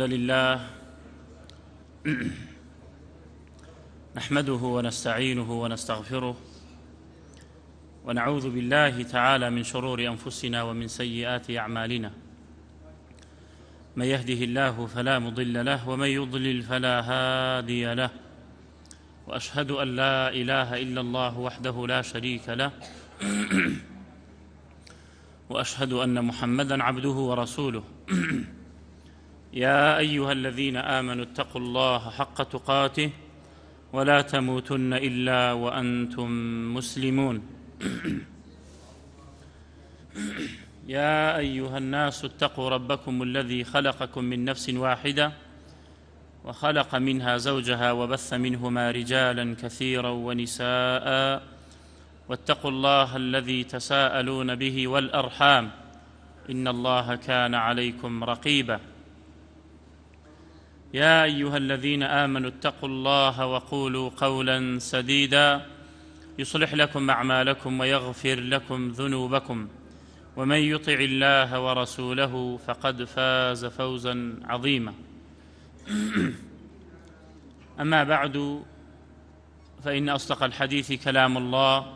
لله نحمده ونستعينه ونستغفره ونعوذ بالله تعالى من شرور أنفسنا ومن سيئات أعمالنا. من يهده الله فلا مضل له ومن يضلل فلا هادي له، وأشهد أن لا إله إلا الله وحده لا شريك له وأشهد أن محمدًا عبده ورسوله. يا أيها الذين آمنوا اتقوا الله حق تقاته ولا تموتن إلا وأنتم مسلمون. يا أيها الناس اتقوا ربكم الذي خلقكم من نفس واحدة وخلق منها زوجها وبث منهما رجالا كثيرا ونساء، واتقوا الله الذي تساءلون به والأرحام إن الله كان عليكم رقيبا. يا أيها الذين آمنوا اتقوا الله وقولوا قولا سديدا يصلح لكم أعمالكم ويغفر لكم ذنوبكم، ومن يطع الله ورسوله فقد فاز فوزا عظيما. أما بعد، فإن أصدق الحديث كلام الله،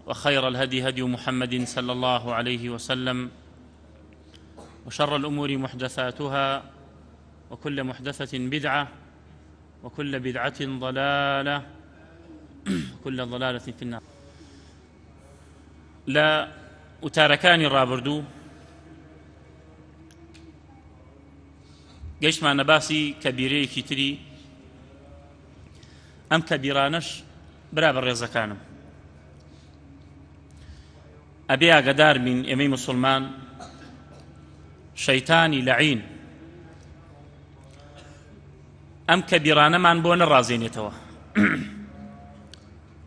وخير الهدي هدي محمد صلى الله عليه وسلم، وشر الأمور محدثاتها، وكل محدثة بدعة، وكل بدعة ضلالة، وكل ضلالة في النار. لا وتاركاني الرابردو قيش ما نباسي كبيري كتري أم كبيرانش برابر رزقانم أبيها قدار من أمي مسلمان شيطاني لعين ئەم کە بیرانەمان بۆ نەڕازێنێتەوە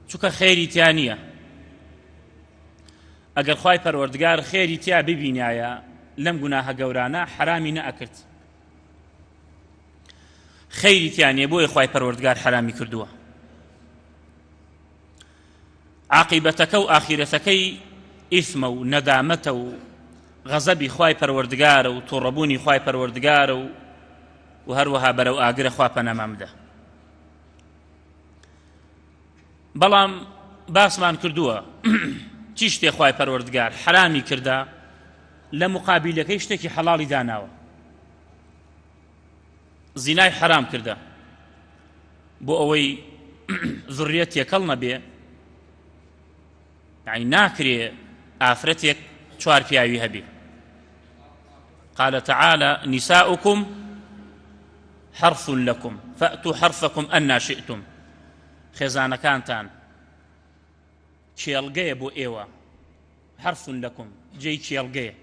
چونکە خێری تیا نییە. ئەگەر خوای پەروەردگار خێری تیا ببینایە لەم گوناهە گەورانە حرامی نەئەکرد، خێری تیا نییە بۆیە خوای پەروەردگار حرامی کردووە. عاقیبەتەکە و ئاخیرەتەکەی ئیثمە و نەدامەتە و غەزەبی خوای پەروەردگارە و تووڕەبوونی خوای پەروەردگارە و هەروەها بەرەو ئاگرە خوا پەنامان بدە. بەڵام باسمان کردووە چی شتێ خوای پەروەردگار حرامی کردا لە مقابلەکەی شتێکی حەڵاڵی داناوە. زینای حرام کردا بۆ ئەوەی زوڕیەت یەکەڵ نەبێ، یعنی ناکرێ ئافرەتێک چوار پیاوی هەبێ. قال تعالى نساؤكم حرث لكم فأتوا حرثكم أن شئتم. خێزانەکانتان چێڵگەیە بۆ ئێوە، حرث لكم جێی چێڵگەیە.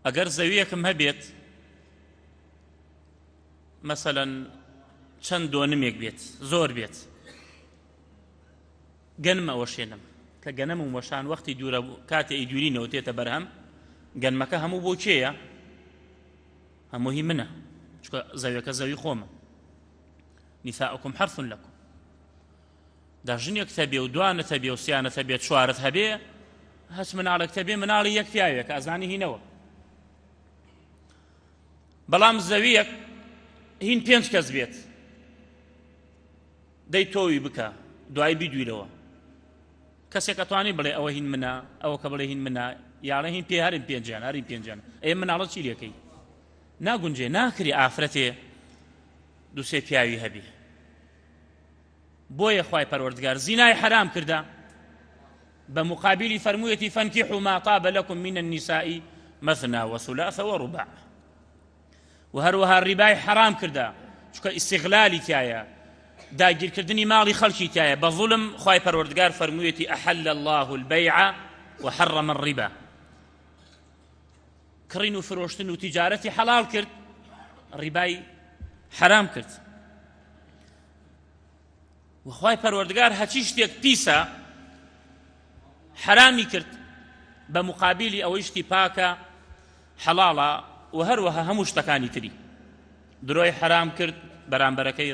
ئەگەر زەویەکم هەبێت مەسەلەن چەند دۆنمێک بێت، زۆر بێت، گەنم ئەوەشێنم کە گەنم و وەشان وەختی دوورە کاتێ ئیدورینەوە تێتە بەرهەم، گەنمەکە هەموو بۆ کێیە؟ هەمووی منە، چونکە زەویەکە زەوی خۆمە. نساؤكم حرث لكم. دا ژنێک تەبێ و دوانە تەبێ و سیانە تەبێت چوارت هەبێ، هەچ مناڵێک تەبێ مناڵی یەک پیاوێک ئازانی هینەوە. بەڵام زەویەک هین 5 کەس بێت، دەی تۆوی بکە دوای بیدویرەوە. کەسێک ئەتوانی بڵێ ئەوە هین منە، ئەوە کە بڵێ هین منە، یاڵە هین پێ هەرن پێنجیان، هەرین پێنجیان، ئەیە مناڵە چی لێکەی؟ ناگونجێ، ناکری ئافرەتێ دووسێ پیاوی هەبێ. بۆیە خوای پەروەردگار زینای حرام کردا، بە مقابلی فەرموویەتی فەنکیحوا ما طاب لكم من النساء مثنى وثلاث ورباع. و هەروەها ڕیبای حرام کردا چونکە ئیستیغلالی تایە، داگیرکردنی ماڵی خەڵکی تایە بە ظولم. خوای پەروەردگار فەرموویەتی أحل الله البيع وحرم الربا. کڕین و فرۆشتن و تیجارەتی حەڵال کرد، ڕیبای حرام کرد. و خوای پەروەردگار هەچی شتێک پیسە حرامی کرد بە مقابلی ئەوەی شتی پاکە حەڵاڵە. و هەروەها هەموو شتەکانی تری. درۆی حرام کرد، بەرامبەرەکەی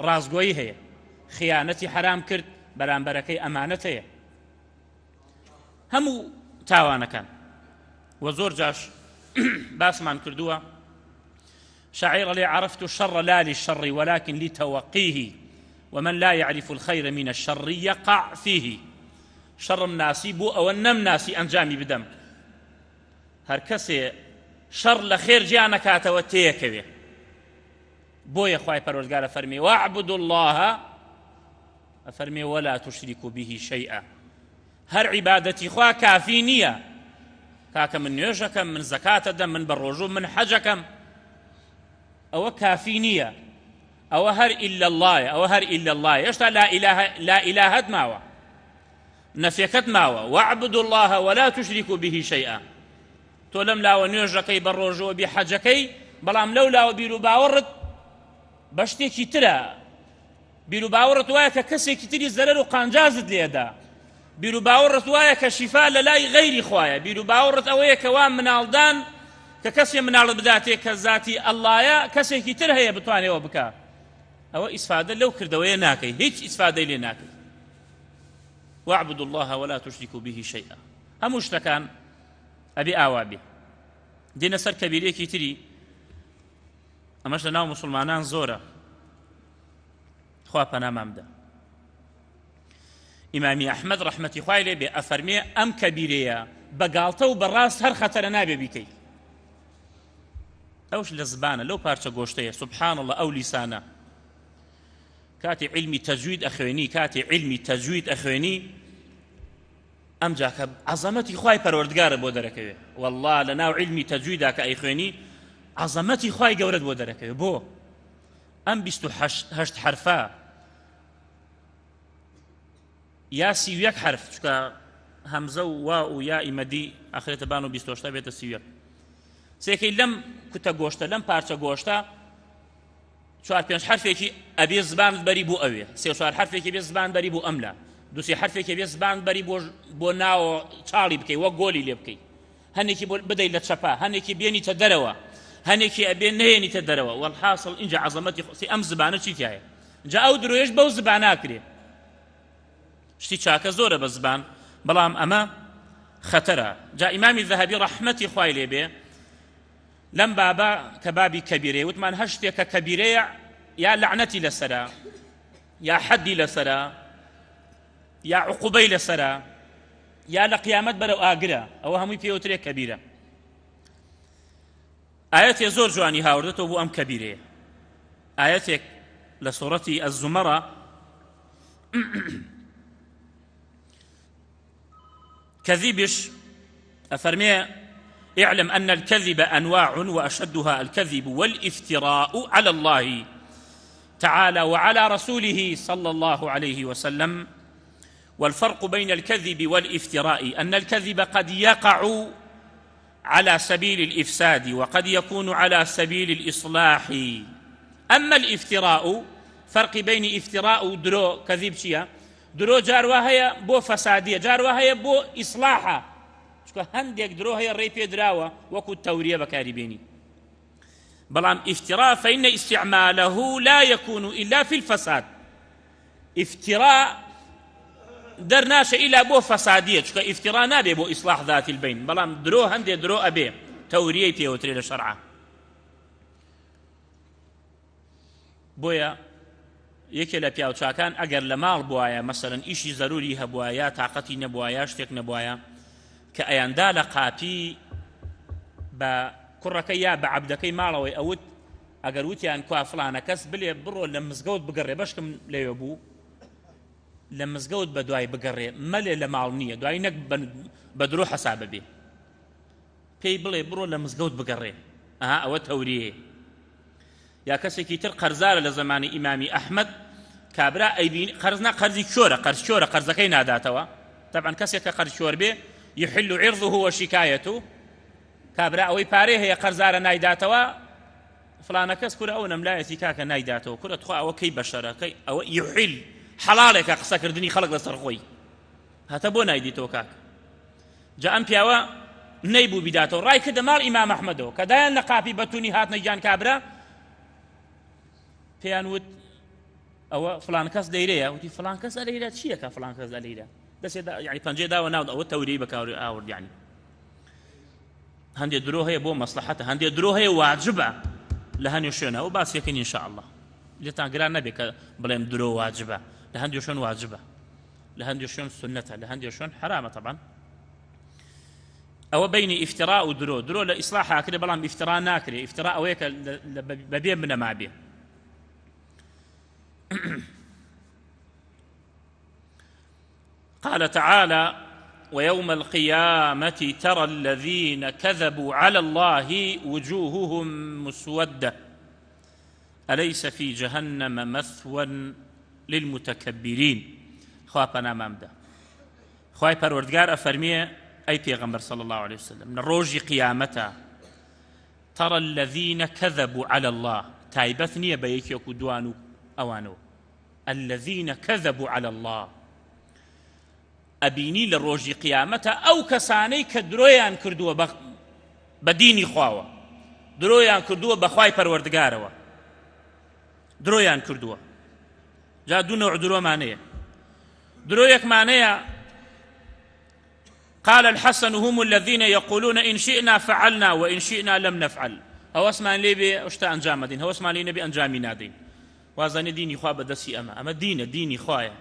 ڕازگۆیی هەیە. خیانەتی حرام کرد، بەرامبەرەکەی ئەمانەت هەیە. هەموو تاوانەکان. و زۆر جاش باسمان کردووە شاعر لي عرفت الشر لا للشر ولكن لتوقيه ومن لا يعرف الخير من الشر يقع فيه شر ناسي بو أو النم ناسي أنجامي بدم هركسي شر لخير جانا كاتوا تيكوي بويا خواهي پروردگار فرمي واعبدوا الله فرمي ولا تشركوا به شيئا هر عبادتي خواه كافي نية كاك من نيوشكم من زكاة دم من بروجو من حجكم أو كافي نية أو هر إلا الله أو هر إلا الله يشتا لا إله دماوة نفيكت ماوة واعبدوا الله ولا تشركوا به شيئا تولم لا ونيوجكي بروجو بحجكي بلام لولا وبيرو باورت بشتێکی ترە بیر و باوەڕت وایە کە کەسێکی تری زەرەر و قانجازت لێدا بیر و باوەڕت وایە کە شیفا لە لای غەیری خوایە بیر و باوەڕت ئەوەیە کە وا مناڵدان کە کەسێ مناڵت بداتێ کە زاتی ئەڵڵایە کەسێکی تر هەیە بتوانێەوە بکە ئەوە ئیسفادە لەو کردەوەیە ناکەی هیچ ئیسفادەی لێ ناکەی واعبدوا الله ولا تشركوا به شيئا هەموو شتەکان ئەبێ ئاوا بێ دێنە سەر کەبیرەیەکی تری ئەمەش لە ناو موسڵمانان زۆرە خوا پەنامان بدە ئیمامی ئەحمەد ڕەحمەتی خوای لێ بێ ئەفەرمێ ئەم کەبیرەیە بەگاڵتە و بەڕاست هەر خەتەرە نابێ بیکەی ئەوش لە زبانە لەو پارچە گۆشتەیە سوبحان الله ئەو لیسانە کاتی علمی تەجوید ئەخوێنی کاتی علمی تەجوید ئەخوێنی ئەمجا کە عەزەمەتی خوای پەروەردگارە بۆ دەرەکەوێ والله لە ناو علمی تەجویدا کە ئەیخوێنی عەزەمەتی خوای گەورەت بۆ دەرەکەوێ بۆ ئەم 28 حرفە یا 31 حرف چکە هەمزە و وا و یا ئیمەدی ئەخرێتە بان و 28 بێتە 31 سێکەی لەم کوتە گۆشتە لەم پارچە گۆشتە 4-5 حرفێکی ئەبێ زبانت بەری بۆ ئەوێ 3-4 حرفێکی بێ زبان بەری بۆ ئەملا 2-3 حرفێکی بێ زبان بەری بۆ ناوە چاڵی بکەی وەک گۆلی لێ بکەی هەنێکی بدەی لە چەپا هەنێکی بێنیتە دەرەوە هەنێکی ئەبێ نهێنیتە دەرەوە والحاصل اینجا عەزەمەتی ئەم زبانە چی تایە جا ئەو درۆیش بەو زبانە کرێ شتی چاکە زۆرە بە زبان بەڵام ئەمە خەتەرە جا ئیمامی ذەهەبی ڕەحمەتی خوای لێ بێ لەم بابا کە بابی کەبیرەیە وتمان هەر شتێک کە کەبیرەیە یا لەعنەتی لەسەرە یا حەدی لەسەرە یا عوقوبەی لەسەرە یا لە قیامەت بەرەو ئاگرە ئەوە هەمووی پێوترێ کەبیرە ئاەتێ زۆر جوانی هاوردێتەوە بۆ ئەم کەبیرەیە ئاەتێک لە سوورەتی ئەززومەرە كذبش أفرمي اعلم أن الكذب أنواع وأشدها الكذب والافتراء على الله تعالى وعلى رسوله صلى الله عليه وسلم والفرق بين الكذب والافتراء أن الكذب قد يقع على سبيل الإفساد وقد يكون على سبيل الإصلاح أما الافتراء فرق بين افتراء ودرو كذب شيئا درۆ جاروا هەیە بۆ فەسادیە جاروا هەیە بۆ ئیسلاحە چکە هەندێک درۆ هەیە ڕێی پێدراوە وەکو تەوریە بەکاریبێنی بەڵام ئیفترا فإن استعماله لا يكون إلا في الفساد ئیفترا دەرناشە ئیلا بۆ فەسادیە چکە ئیفترا نابێ بۆ ئیسلاح ذات البین بەڵام درۆ هەندێک درۆ ئەبێ تەوریەی پێوترێ لە شەرعە بۆیە یەکێ لە پیاوچاکان ئەگەر لە ماڵ بوایە مەسەلەن ئیشی زەروری هەبوایە تااقەتی نەبوایە شتێک نەبوایە کە ئەیاندا لە قاپی بە کوڕەکەی یا بە عەبدەکەی ماڵەوەی ئەوت ئەگەر وتیان کوا فڵانە کەس بلێ بڕۆ لە مزگەوت بگەڕێ بەشکم لەوێ بوو لە مزگەوت بە دوای بگەڕێ مەلێ لە ماڵ نییە دوای نەک بە درۆ حەسابە بێ پێی بڵێ بڕۆ لە مزگەوت بگەڕێ ئەوە تەوریە یا کەسێکی تر قەرزارە لە زمانی ئیمامی ئەحمەد کابرا ئەیبین قەرزنا قەرزی کۆرە قەرزەکەی ناداتەوە طبعا کەسێک کە قەرز کۆر بێ يحل عرضه وشکایەته کابرا ئەوەی پارەی هەیە قەرزارە نایداتەوە فلانە کەس کورە ئەو نەملایەتی کاکە نایداتەوە کورە تخوا ئەوە کەی بەشەرەکەی ئەوە يحل حەڵالێکە قسەکردنی خەڵک لەسەر خۆی هاتە بۆ نایدیتەوە کاک جا ئەم پیاوە نەیبوو بیداتەوە ڕای کردە ماڵ ئیمام ئەحمەدەوە کە دایان لە قاپی بەتونی هاتنە گیان کابرا پێیان وت ئەوە فلان کەس دەیرەیە وتی فلان کەس ئەلەیرە چییە کە فلان کەس ئەلەیرە دەسێ یعنی پەنجەی داوە ناو ئەوە تەوری بەکاری ئاورد یعنی هەندێک درۆ هەیە بۆ مەسلحەتە هەندێک درۆ هەیە واجبە لە هەنێ شوێنەوە باسیەکەین ئینشاء الله لێتان گران نەبێت کە بڵێم درۆ واجبە لە هەندێک شوێن واجبە لە هەندێک شوێن سنەتە لە هەندێک شوێن حرامە طبعا ئەوە بینی ئیفترا و درۆ لە ئیسلاح ئاکرێ بەڵام ئیفترا ناکرێ ئیفترا ئەوەیە کە بەبێ بنەما بێ قال تعالى ويوم القيامة ترى الذين كذبوا على الله وجوههم مسودة أليس في جهنم مثوى للمتكبرين خوابنا مامدا خواهي پروردگار أفرميه أي پیغمبر صلى الله عليه وسلم من روج قيامته ترى الذين كذبوا على الله تايبثني بيكي وكدوانو أوانو الذين كذبوا على الله ئەبینی لە ڕۆژی قیامەتە ئەو کەسانەی کە درۆیان کردووە بە دینی خواوە درۆیان کردووە بە خوای پەروەردگارەوە درۆیان کردووە جا دوو نوع درۆمانەیە درۆیەکمانەیە قال الحسن هم الذين يقولون إن شئنا فعلنا وإن شئنا لم نفعل هەوەسمان لێ بێ شتە ئەنجام دەین هەوەسمان لێ نەبێ ئەنجامی نادەین وازانێ دینی خوا بەدەستی ئەمە دینی خوایە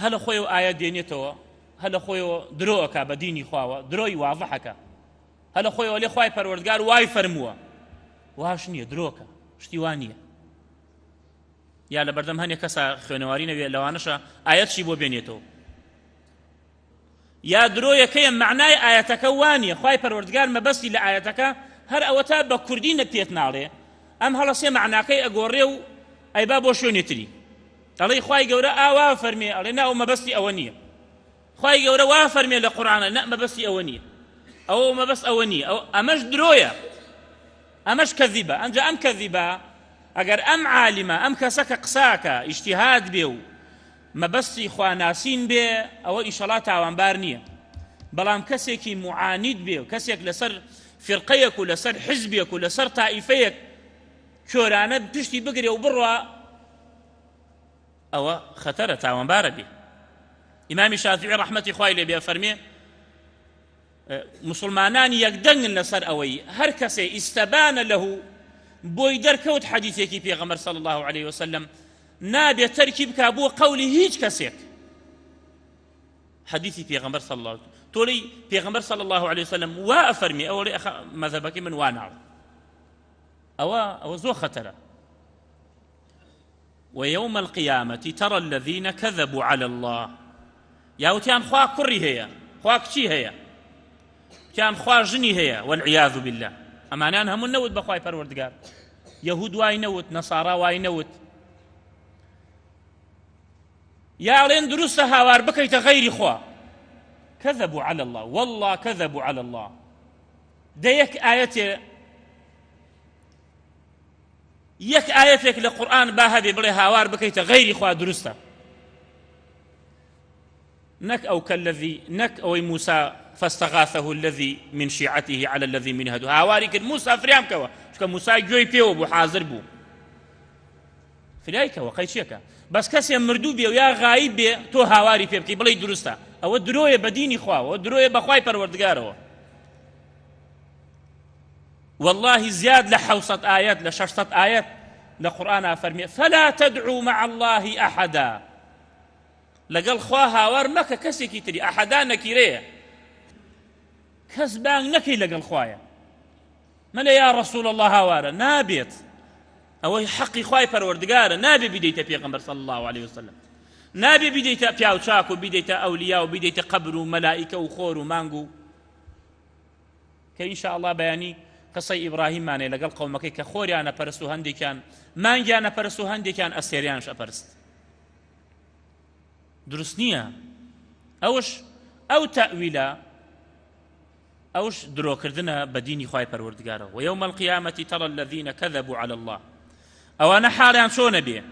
هەلە خۆیەوە ئایا دێنێتەوە هەلە خۆیەوە درۆەکە بە دینی خواوە درۆی واضحەکە هەلە خۆیەوە لێ خوای پەروەردگار وای فەرمووە واش نییە درۆکە شتی وان نییە یا لە بەردەم هەنێک کەسا خوێنەواری نەبێ لەوانەشە ئایەتشی بۆ بێنێتەوە یا درۆیەکەیە معنای ئایەتەکە وانیە خوای پەروەردگار مەبەستی لە ئایەتەکە هەر ئەوە تا بە کوردی نەپێت ناڵێ ئەم هەڵەسێ معناکەی ئەگۆڕێ و ئەیبا بۆ شوێنێتری ئەڵێ خوای گەورە ئاوا فەرمێ ئەڵێ نا ئەو مەبەستی ئەوە نییە خوای گەورە وا فەرمێ لە قورئانە نا مەبەستی ئەوە نییە ئەوە مەبەست ئەوە نییە ئەمەش درۆیە ئەمەش کەذیبە ئەنجا ئەم کەذیبە ئەگەر ئەم عالمە ئەم کەسە کە قساکە ئیجتیهاد بێ و مەبەستی خواناسین بێ ئەوە ئیشەڵا تاوانبار نییە بەڵام کەسێکی معانید بێ و کەسێک لەسەر فرقەیەک و لەسەر حزبێک و لەسەر تائیفەیەک کۆرانە پشتی بگرێ و بڕوا ئەوە خەتەرە تاوانبارە بێ ئیمامی شافعی ڕەحمەتی خوای لێ بێ فەرمێ مسلمانان یەکدەنگن لەسەر ئەوەی هەر کەسێ ئیستەبانە لەهو بۆی دەرکەوت حەدیثێکی پێغەمبەر صلی الله عليه وسلم نابێت تەرکی بکا بۆ قەولی هیچ کەسێک حەدیثی پێغەمبەر صلی الله عليه وسلم تۆڵی پێغەمبەر صلی الله عليه وسلم وا ئەفەرمێ ئەوە لێ مەذهبەکەی من وا ناڵێ ئەوە زۆر خەتەرە ويوم القيامة ترى الذين كذبوا على الله ياوتيان خوا كري هي خوا كشي هي كان خوا جني هي والعياذ بالله أمانان هم نوت بخواي پروردگار يهود واي نوت نصارى واي نوت يا لين دروس هاوار بكيت غير خوا كذبوا على الله والله كذبوا على الله ديك آية يك آياتك للقرآن باهبي بلي هاوار بكيت غير خوا درستا نك أو كالذي نك أو موسى فاستغاثه الذي من شيعته على الذي من هدو هاواري كد موسى فريام كوا شكا موسى جوي بيو بو حاضر بو فريايكا وقيشيكا بس كسي مردو بيو يا غايب بي تو هاواري بيبكي بلي درستا أو دروية بديني خوا أو دروية بخواي پروردگارو والله زياد لحوصة آيات لششطة آيات لقرآن فرمي فلا تدعوا مع الله أحدا لقل خواها ورمك كسي كتري أحدا نكيريه كسبان نكي لقل خوايا ملا يا رسول الله هوارا نابيت أو حقي خواي پروردگار نابي بديت پیغمبر صلى الله عليه وسلم نابي بديت پیاوچاك وبديت أولياء وبديت قبر وملائكة وخور ومانگو كإن شاء الله بياني قصي إبراهيم ماني لقل قومك كخوريانا پرستو هندي كان مانجانا پرستو هندي كان أسيريانش أپرست درسنية أوش أو تأويلا أوش درو كردنا بديني خواي پروردگاره ويوم القيامة ترى الذين كذبوا على الله أو أنا حاليان شو نبي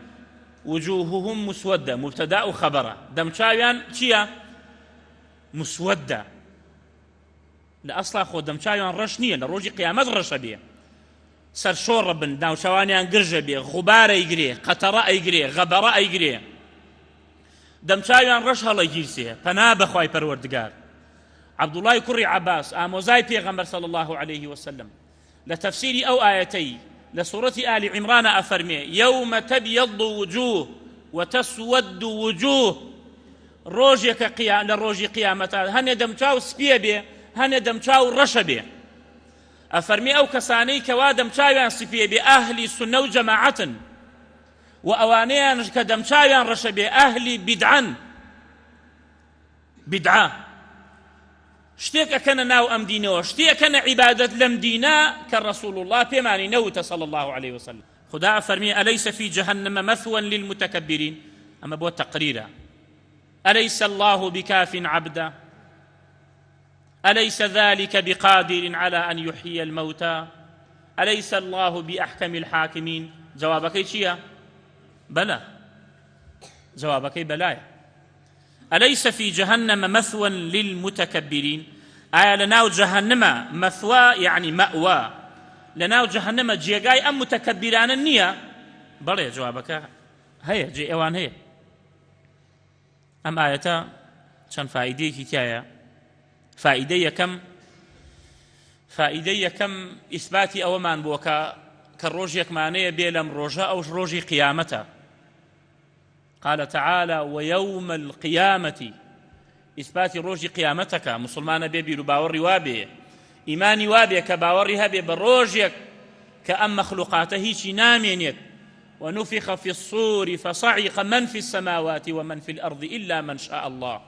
وجوههم مسودة مبتدأ خبره دمشاويان چيا مسودة لأصلا خو دمشاويان رشنية لروجي قيامت رشبية سر شور بن داو شوانيان قرجة بيه غبارة يقريه قطرة يقريه غبرة يقريه دمشاويان رش هلا يجيسيه فنابه خواي پروردگار عەبدوڵای کوڕی عەباس ئامۆزای پێغەمبەر صلی الله عليه وسلم لتفسير أو آيتي لسورة آل عمران أفرمي يوم تبيض وجوه وتسود وجوه روجك قيام لروج قيامتها هن دمتاو سبيه به هن دمتاو رشبه أفرمي أو كساني كوادمتاو سبيه بأهل سنة وجماعة وأوانيان كدمتاو رشبه أهل بدعة شتێک ئەکەنە ناو ئەم دینەوە شتێکەنە عیبادەت لەم دینە کە ڕەسوڵ الله پێمانی نەوتە صلی الله عليه وسلم خدا فەرمی ئەلەیسە فی جەهەنەمە مەثوى للمتكبرین ئەمە بۆ تەقریرە أليس الله بكاف عبدا أليس ذلك بقادر على أن يحيي الموتى أليس الله بأحكم الحاكمين جوابك چییە؟ بلى جوابك بلايا أليس في جهنم مثوى للمتكبرين آية لناو جهنم مثوى يعني مأوى لناو جهنم جيغاي أم متكبران النية بلى جوابك هيا جي اوان هيا أم آية چەند فائدەیەکی تایە فائدەی یەکەم ئیثباتی ئەوەمان بووە کە ڕۆژێکمانەیە بێ لەم ڕۆژە ئەو ڕۆژی قیامەتە قال تعالى ويوم القيامة إثبات روج قيامتك مسلمان بيبي باوري وابي إيماني وابي كباوري هبي بروجك كأم مخلوقاته شنامينيت ونفخ في الصور فصعق من في السماوات ومن في الأرض إلا من شاء الله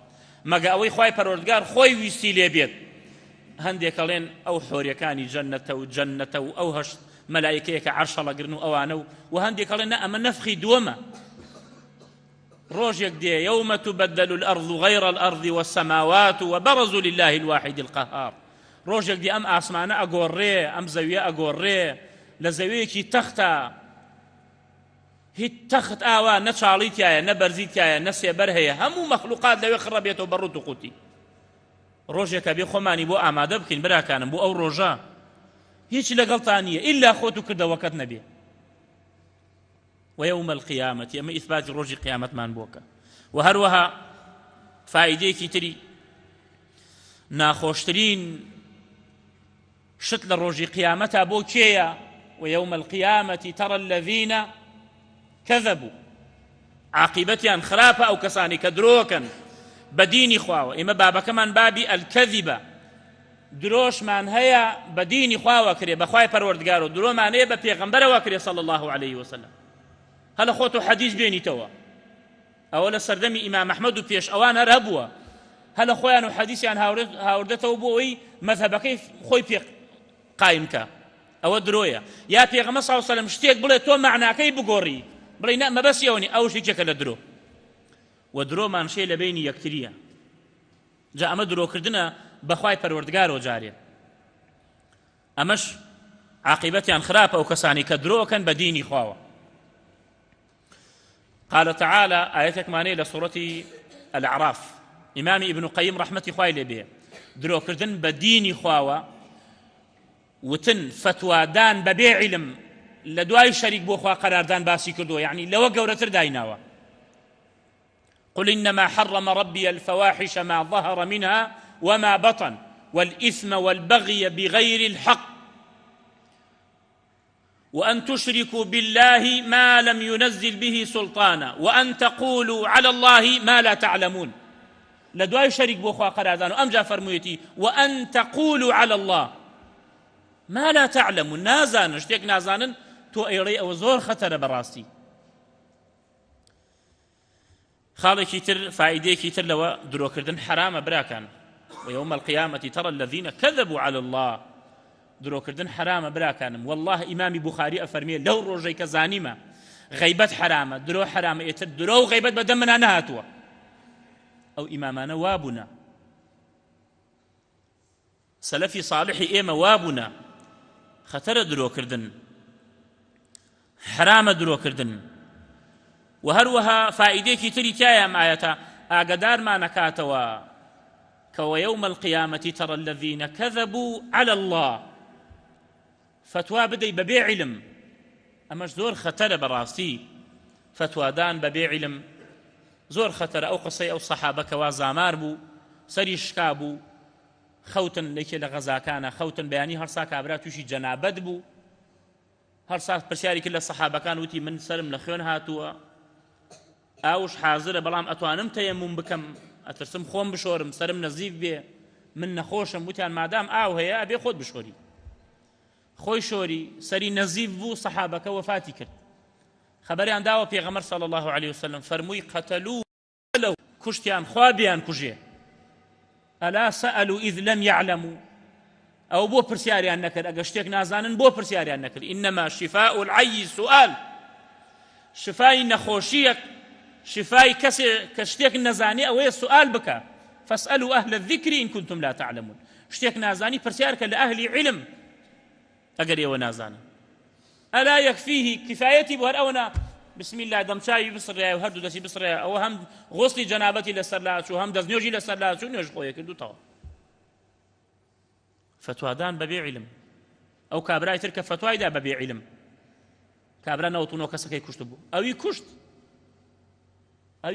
مقاوي خواي پروردگار خوي ويستيلي بيت هنديك لين أو حوريكاني جنة أو هش ملائكيك عرش الله قرنو أوانو وهنديك لين أما نفخي دوما روجك دي يوم تبدل الأرض غير الأرض والسماوات وبرزوا لله الواحد القهار روجك دي أم آسمانا أقوري أم زوية أقوري لزويكي تختا هي تخت آوا نشاليتيا نبرزيتيا نسي برهيا همو مخلوقات لو يخربيتو بروتو قوتي روجك بي خماني بو آماده بكين برا كان بو أو روجا هيش لقلطانية إلا خوتو كردا وقت نبي ويوم القيامة أما إثبات روج قيامة من بوكا وهروها فائديكي تري ناخوشترين شتل روج قيامة بوكيا ويوم القيامة ترى الذين كذبوا عاقبتي خرافة أو كساني كدروكا بديني خواوة إما بابا كمان بابي الكذبة دروش من هيا بديني خواوة كري بخواي پروردگارو درو من هيا بپیغمبر وكري صلى الله عليه وسلم هل خوتو حديث بيني توا أولا سردمي إمام أحمد بيش أوان ربوا هل خوانو حديثي عن هاوردته بوي مذهب كيف خوي بيق قائمك أو درويا يا بيغمبر صلى الله عليه وسلم شتيك بلي تو معنا كي بقوري بلي ما بس يوني أو شيء كلا درو ودرو ما نشي لبيني يكتريا جاء مدرو كردنا بخواي پروردگار وجاري أمش عاقبتي عن خراب أو كساني كدرو كان بديني خواوا قال تعالى آياتك ماني لسورة الأعراف إمام ابن قيم رحمة خواي لبيه درو كردن بديني خواوا وتن فتوى دان ببيع علم لدواي شريك بو خوا قرار دان باسي كردو يعني لو قورتر دايناوا قل إنما حرم ربي الفواحش ما ظهر منها وما بطن والإثم والبغي بغير الحق وأن تشركوا بالله ما لم ينزل به سلطانا وأن تقولوا على الله ما لا تعلمون لدواي شريك بوخوا قرادان أمجا فرميتي وأن تقولوا على الله ما لا تعلمون نازان اشتيك نازان تو ايري او زور خطر براستي خالي كيتر فائدة كيتر لو درو كردن حرام براكان ويوم القيامة ترى الذين كذبوا على الله درو كردن حرام براكانم والله إمام بخاري أفرمي لو روجي كزانيمة غيبت حرامة درو حرامة يتر درو غيبت بدمنا نهاتوا أو إمامنا وابنا سلفي صالحي إيما وابنا خطر درو كردن حرام درو كردن وهروها فائديكي تري تايا معايتا أقدار ما نكاتوا كويوم القيامة ترى الذين كذبوا على الله فتوى بدي ببيع علم أما زور خطر براسي فتوى دان ببيع علم زور خطر أو قصي أو صحابة كوازامار بو سري شكابو خەوتن لەکێ لە غەزاکانە خەوتن بەیانی هەرسا کابرا تووشی جەنابەت بوو هەرسا پرسیاری کرد لە سەحابەکان وتی من سرم لە خوێن هاتووە ئاوش حازرە بەڵام ئەتوانم تەیەموم بکەم ئەترسم خۆم بشۆرم سرم نەزیف بێ من نەخۆشم وتیان مادام ئاو هەیە ئەبێ خۆت بشۆری خۆی شۆری سەری نەزیف بوو سەحابەکە وەفاتی کرد خەبەریان داوە پێغەمبەر صلی الله عليه وسلم فەرمووی قەتەلوو لەو کوشتیان خوا بیان کوژێ ئەلا سەئەلوا ئیذ لەم یعلەموا ئەو بۆ پرسیاریان نەکرد ئەگە شتێک نازانن بۆ پرسیاریان نەکرد ئینەما شیفاء العەیی سوئال شفای نەخۆشیەک شفای کەسێ کە شتێک نەزانی ئەوەیە سوئال بکە فاسألوا أهل الذكر إن كنتم لا تعلمون شتێک نازانی پرسیار کە لە ئەهلی علم ئەگەر ئێوە نازانن ئەلا یەکفیه کفایەتی بۆ هەر ئەوە بسم الله دەمچاوی بسڕێ و هەردوو دەستی بسڕێ ئەوە هەم غۆسلی جەنابەتی لەسەر لاچوو هەم دەستنوێژی لەسەر لاچوو نوێژ خۆیە کردوتەوە فتوادان بەبێ علم ئەو کابرای تر کە فتوایدا بەبێ علم کابرا نەوتونەوە کەسەکەی کوشت بوو ئەوی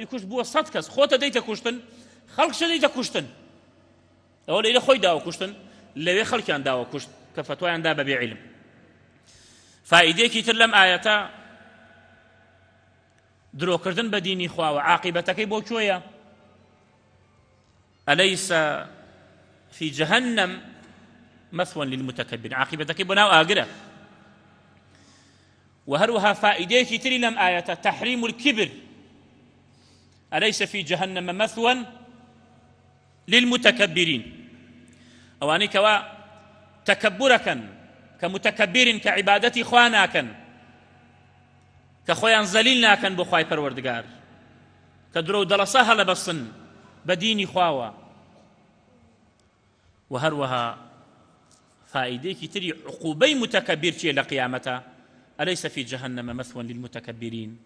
کوشت بووە 100 کەس خۆتە دەیتە کوشتن خەڵکشە دەیتە کوشتن ئەوە لەیلە خۆی داوە کوشتن لەوێ خەڵکیان داوە کوشت کە فتوایاندا بەبێ علم فائیدەیەکی تر لەم ئایەتە درۆکردن بە دینی خواوە عاقبەتەکەی بۆ کوێیە أليس في جهنم مثوى للمتكبرين عاقبتك بناو آقرة وهروها فائديك تري لم آية تحريم الكبر أليس في جهنم مثوى للمتكبرين أواني كوا تكبرك كمتكبر كعبادتي خواناكا كخويان زليلناكا بخواي پروردگار كدرو دلصاها لبصن بديني خواوا وهروها فائديك تري عقوبي متكبر شيء لقيامته أليس في جهنم مثوى للمتكبرين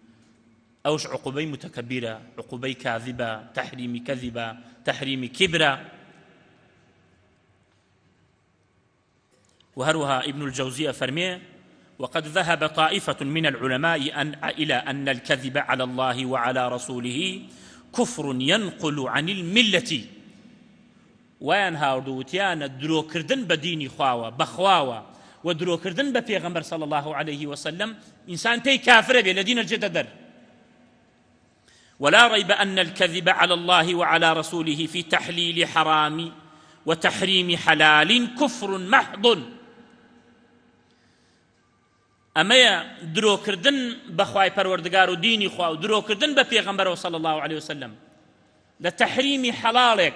أوش عقوبي متكبرة عقوبي كاذبة تحريم كذبة تحريم كبرة وهروها ابن الجوزي فرميه وقد ذهب طائفة من العلماء إلى أن الكذب على الله وعلى رسوله كفر ينقل عن الملة وينهاردوتيان دروكردن بديني خواوة بخواوة ودروكردن بپیغمبر صلى الله عليه وسلم إنسان تي كافر به لدين الجددر ولا ريب أن الكذب على الله وعلى رسوله في تحليل حرام وتحريم حلال كفر محض أما دروكردن بخواي پروردگار و ديني خواو دروكردن بپیغمبر صلى الله عليه وسلم لتحريم حلالك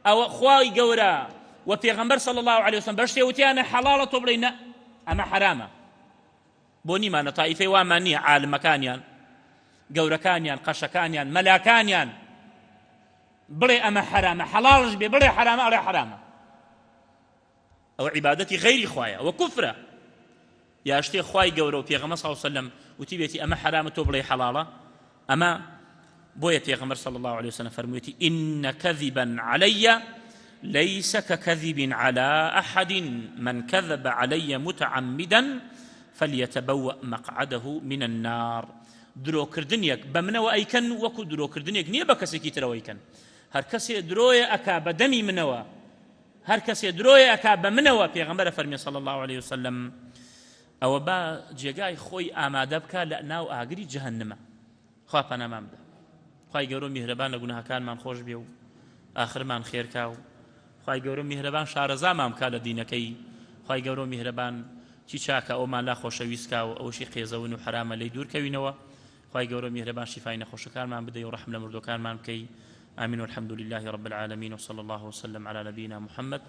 أو خواي قورا وپیغمبر صلى الله عليه وسلم بشتي وتيانا حلالة طبرينا أما حرامة بوني ما نطائفة وامانية عالم كانيان قورا كانيان قشا كانيان ملا كانيان بلي أما حرامة حلالش بي بلي حرامة أو حرامة أو عبادتي غير خوايا وكفرة يا اشتي خواي قورا وپیغمبر صلى الله عليه وسلم وتيبيتي أما حرامة بلي حلالة أما بويا پیغمبر صلى الله عليه وسلم فرمويتي إن كذبا علي ليس ككذب على أحد من كذب علي متعمدا فليتبوأ مقعده من النار درو كردنيك بمنو أيكن وكو درو كردنيك نيبا كسيكي ترو أيكن هر كسي دروي أكا بدمي منوا هر كسي دروي أكا بمنوا پیغمبر فرمي صلى الله عليه وسلم أو با جيغاي خوي آمادبكا لأناو آقري جهنم خوابنا مامدا خواهی گەورە میهرەبان لە گوناهەکانمان خۆش بێ و ئاخرمان خێرکا و خواهی گەورە میهرەبان شارەزامان بکا لە دینەکەی خواهی گەورە میهرەبان چی چاکە ئەومان لا خۆشەویستکا و ئەوشی قێزەون و حرامە لێی دوورکەوینەوە خواهی گەورە میهرەبان شیفای نەخۆشەکانمان بدەی و ڕەحم لە مردوەکانمان بکەی آمین والحمد لله رب العالمين وصلى الله وسلم على نبينا محمد